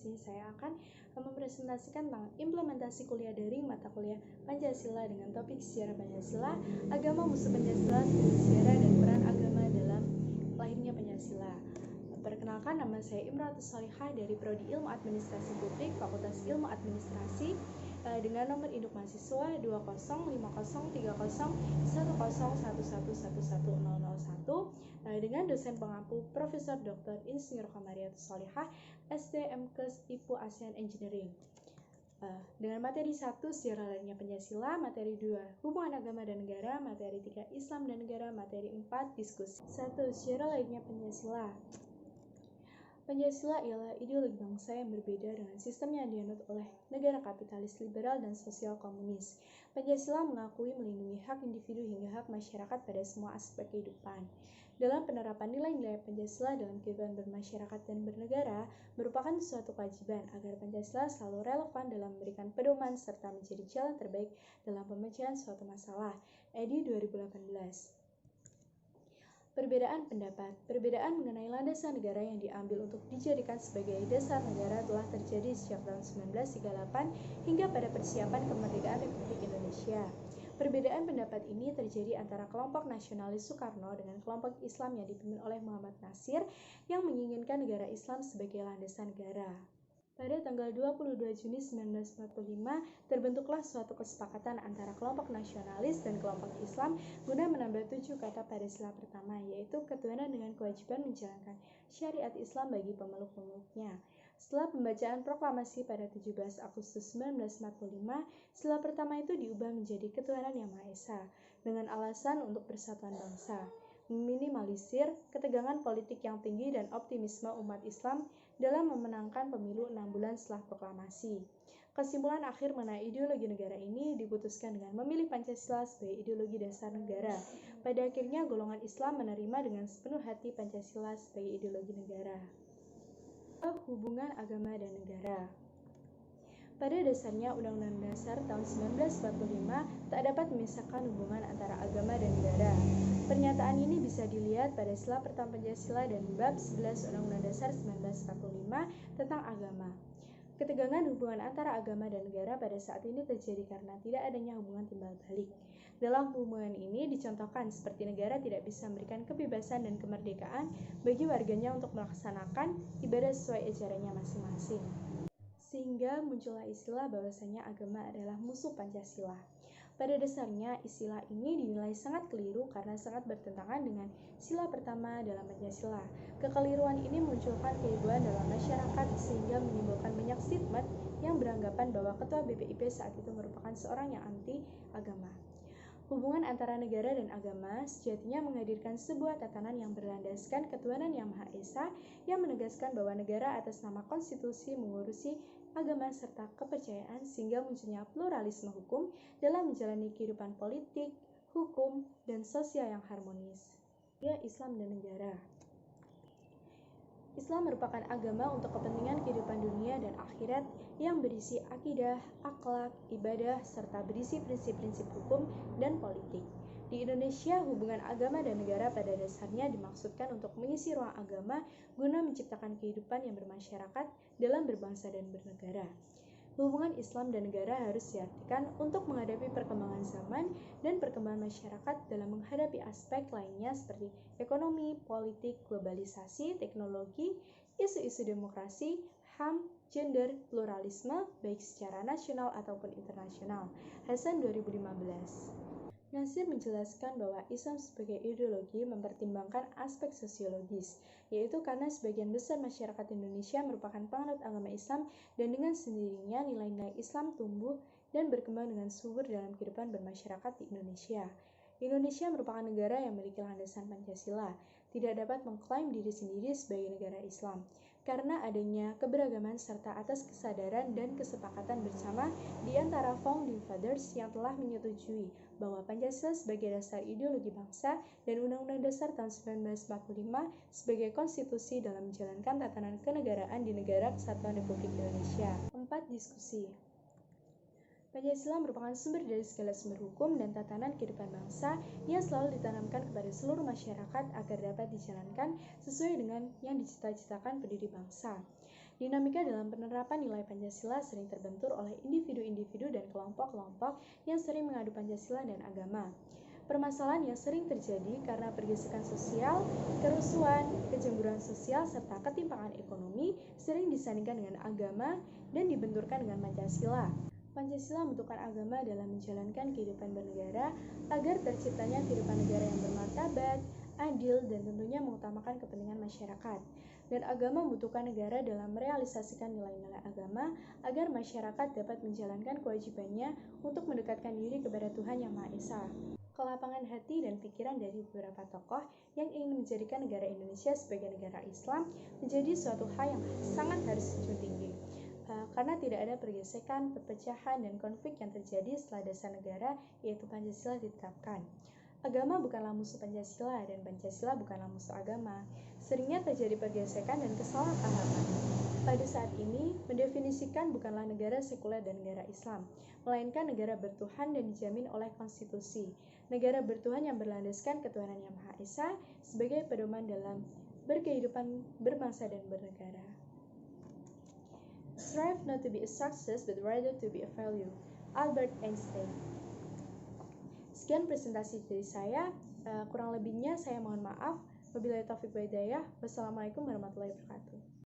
sini saya akan mempresentasikan tentang implementasi kuliah daring mata kuliah Pancasila dengan topik sejarah Pancasila, agama musuh Pancasila, sejarah dan peran agama dalam lahirnya Pancasila. Perkenalkan, nama saya Imratus Solihah dari Prodi Ilmu Administrasi Publik, Fakultas Ilmu Administrasi, dengan nomor induk mahasiswa 20503011111101 dengan dosen pengampu Profesor Dr. Insinyur Qamariatus Solihah, STMKes IPU ASEAN Engineering. Dengan materi 1 sejarah lahirnya Pancasila, materi 2 hubungan agama dan negara, materi 3 Islam dan negara, materi 4 diskusi. 1. Sejarah lahirnya Pancasila. Pancasila ialah ideologi bangsa yang berbeda dengan sistem yang dianut oleh negara kapitalis liberal dan sosial komunis. Pancasila mengakui melindungi hak individu hingga hak masyarakat pada semua aspek kehidupan. Dalam penerapan nilai-nilai Pancasila dalam kehidupan bermasyarakat dan bernegara merupakan suatu kewajiban agar Pancasila selalu relevan dalam memberikan pedoman serta menjadi jalan terbaik dalam pemecahan suatu masalah. Edi 2018. Perbedaan pendapat. Perbedaan mengenai landasan negara yang diambil untuk dijadikan sebagai dasar negara telah terjadi sejak tahun 1938 hingga pada persiapan kemerdekaan Republik Indonesia. Perbedaan pendapat ini terjadi antara kelompok nasionalis Soekarno dengan kelompok Islam yang dipimpin oleh Muhammad Nasir yang menginginkan negara Islam sebagai landasan negara. Pada tanggal 22 Juni 1945, terbentuklah suatu kesepakatan antara kelompok nasionalis dan kelompok Islam guna menambah 7 kata pada sila pertama, yaitu ketuhanan dengan kewajiban menjalankan syariat Islam bagi pemeluk-pemeluknya. Setelah pembacaan proklamasi pada 17 Agustus 1945, sila pertama itu diubah menjadi ketuhanan yang Maha Esa, dengan alasan untuk persatuan bangsa, meminimalisir ketegangan politik yang tinggi dan optimisme umat Islam dalam memenangkan pemilu 6 bulan setelah proklamasi. Kesimpulan akhir mengenai ideologi negara ini diputuskan dengan memilih Pancasila sebagai ideologi dasar negara. Pada akhirnya golongan Islam menerima dengan sepenuh hati Pancasila sebagai ideologi negara. Hubungan agama dan negara. Pada dasarnya Undang-Undang Dasar tahun 1945 tak dapat memisahkan hubungan antara agama dan negara. Pernyataan ini bisa dilihat pada sila pertama Pancasila dan bab 11 Undang-Undang Dasar 1945 tentang agama. Ketegangan hubungan antara agama dan negara pada saat ini terjadi karena tidak adanya hubungan timbal balik. Dalam hubungan ini dicontohkan seperti negara tidak bisa memberikan kebebasan dan kemerdekaan bagi warganya untuk melaksanakan ibadah sesuai ajarannya masing-masing. Sehingga muncullah istilah bahwasanya agama adalah musuh Pancasila. Pada dasarnya, istilah ini dinilai sangat keliru karena sangat bertentangan dengan sila pertama dalam Pancasila. Kekeliruan ini memunculkan kehebohan dalam masyarakat sehingga menimbulkan banyak stigma yang beranggapan bahwa ketua BPIP saat itu merupakan seorang yang anti agama. Hubungan antara negara dan agama sejatinya menghadirkan sebuah tatanan yang berlandaskan ketuhanan yang Maha Esa yang menegaskan bahwa negara atas nama konstitusi mengurusi agama serta kepercayaan sehingga munculnya pluralisme hukum dalam menjalani kehidupan politik, hukum, dan sosial yang harmonis. Islam dan negara. Islam merupakan agama untuk kepentingan kehidupan dunia dan akhirat yang berisi akidah, akhlak, ibadah, serta berisi prinsip-prinsip hukum dan politik. Di Indonesia, hubungan agama dan negara pada dasarnya dimaksudkan untuk mengisi ruang agama guna menciptakan kehidupan yang bermasyarakat dalam berbangsa dan bernegara. Hubungan Islam dan negara harus diartikan untuk menghadapi perkembangan zaman dan perkembangan masyarakat dalam menghadapi aspek lainnya seperti ekonomi, politik, globalisasi, teknologi, isu-isu demokrasi, HAM, gender, pluralisme, baik secara nasional ataupun internasional. Hasan 2015. Nasir menjelaskan bahwa Islam sebagai ideologi mempertimbangkan aspek sosiologis, yaitu karena sebagian besar masyarakat Indonesia merupakan penganut agama Islam dan dengan sendirinya nilai-nilai Islam tumbuh dan berkembang dengan subur dalam kehidupan bermasyarakat di Indonesia. Indonesia merupakan negara yang memiliki landasan Pancasila, tidak dapat mengklaim diri sendiri sebagai negara Islam, karena adanya keberagaman serta atas kesadaran dan kesepakatan bersama di antara Founding Fathers yang telah menyetujui bahwa Pancasila sebagai dasar ideologi bangsa dan Undang-Undang Dasar tahun 1945 sebagai konstitusi dalam menjalankan tatanan kenegaraan di Negara Kesatuan Republik Indonesia. 4. Diskusi. Pancasila merupakan sumber dari segala sumber hukum dan tatanan kehidupan bangsa yang selalu ditanamkan kepada seluruh masyarakat agar dapat dijalankan sesuai dengan yang dicita-citakan pendiri bangsa. Dinamika dalam penerapan nilai Pancasila sering terbentur oleh individu-individu dan kelompok-kelompok yang sering mengadu Pancasila dan agama. Permasalahan yang sering terjadi karena pergesekan sosial, kerusuhan, kecemburuan sosial, serta ketimpangan ekonomi sering disandingkan dengan agama dan dibenturkan dengan Pancasila. Pancasila membentukkan agama dalam menjalankan kehidupan bernegara agar terciptanya kehidupan negara yang bermartabat, adil, dan tentunya mengutamakan kepentingan masyarakat. Dan agama membutuhkan negara dalam merealisasikan nilai-nilai agama agar masyarakat dapat menjalankan kewajibannya untuk mendekatkan diri kepada Tuhan Yang Maha Esa. Kelapangan hati dan pikiran dari beberapa tokoh yang ingin menjadikan negara Indonesia sebagai negara Islam menjadi suatu hal yang sangat harus dijunjung tinggi. Karena tidak ada pergesekan, perpecahan, dan konflik yang terjadi setelah dasar negara, yaitu Pancasila ditetapkan. Agama bukanlah musuh Pancasila, dan Pancasila bukanlah musuh agama. Seringnya terjadi pergesekan dan kesalahpahaman. Pada saat ini, mendefinisikan bukanlah negara sekuler dan negara Islam, melainkan negara bertuhan dan dijamin oleh konstitusi. Negara bertuhan yang berlandaskan ketuhanan Yang Maha Esa sebagai pedoman dalam berkehidupan berbangsa dan bernegara. Strive not to be a success, but rather to be a value. Albert Einstein. Sekian presentasi dari saya. Kurang lebihnya saya mohon maaf. Wabillahi taufiq wal hidayah. Wassalamualaikum warahmatullahi wabarakatuh.